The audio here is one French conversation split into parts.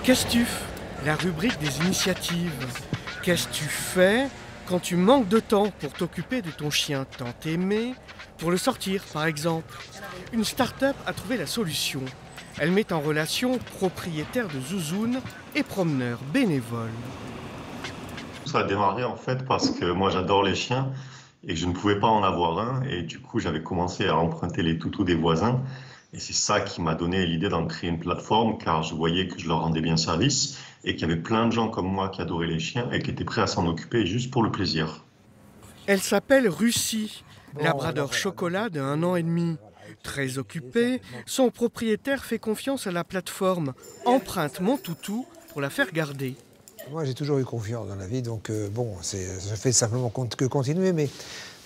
Qu'est-ce-tu, la rubrique des initiatives. Qu'est-ce que tu fais quand tu manques de temps pour t'occuper de ton chien tant aimé, pour le sortir par exemple? Une start-up a trouvé la solution. Elle met en relation propriétaires de zouzounes et promeneurs bénévoles. Ça a démarré en fait parce que moi j'adore les chiens et que je ne pouvais pas en avoir un et du coup j'avais commencé à emprunter les toutous des voisins et c'est ça qui m'a donné l'idée d'en créer une plateforme car je voyais que je leur rendais bien service et qu'il y avait plein de gens comme moi qui adoraient les chiens et qui étaient prêts à s'en occuper juste pour le plaisir. Elle s'appelle Russie, labrador chocolat de 1 an et demi. Très occupée, son propriétaire fait confiance à la plateforme Emprunte mon toutou pour la faire garder. Moi, j'ai toujours eu confiance dans la vie, donc je fais simplement que continuer. Mais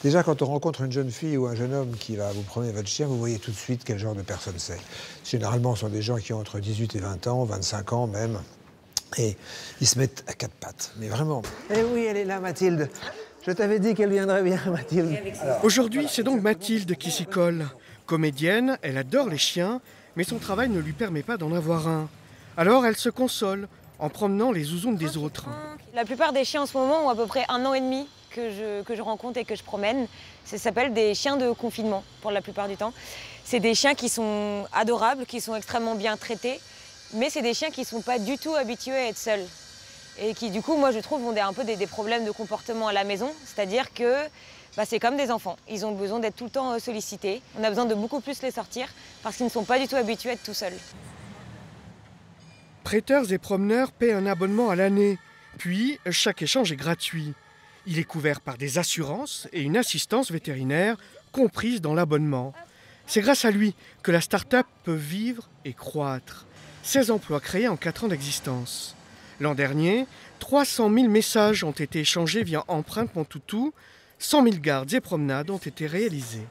déjà, quand on rencontre une jeune fille ou un jeune homme qui va vous promener votre chien, vous voyez tout de suite quel genre de personne c'est. Généralement, ce sont des gens qui ont entre 18 et 20 ans, 25 ans même. Et ils se mettent à quatre pattes, mais vraiment. Eh oui, elle est là, Mathilde. Je t'avais dit qu'elle viendrait bien, Mathilde. Aujourd'hui, c'est donc Mathilde qui s'y colle. Comédienne, elle adore les chiens, mais son travail ne lui permet pas d'en avoir un. Alors elle se console en promenant les zouzounes des autres. La plupart des chiens en ce moment ont à peu près 1 an et demi que je rencontre et que je promène. Ça s'appelle des chiens de confinement pour la plupart du temps. C'est des chiens qui sont adorables, qui sont extrêmement bien traités, mais c'est des chiens qui ne sont pas du tout habitués à être seuls. Et qui, du coup, moi, je trouve, ont un peu des problèmes de comportement à la maison. C'est-à-dire que c'est comme des enfants. Ils ont besoin d'être tout le temps sollicités. On a besoin de beaucoup plus les sortir parce qu'ils ne sont pas du tout habitués à être tout seuls. Prêteurs et promeneurs paient un abonnement à l'année. Puis, chaque échange est gratuit. Il est couvert par des assurances et une assistance vétérinaire comprise dans l'abonnement. C'est grâce à lui que la start-up peut vivre et croître. 16 emplois créés en 4 ans d'existence. L'an dernier, 300 000 messages ont été échangés via Emprunte mon toutou, 100 000 gardes et promenades ont été réalisés.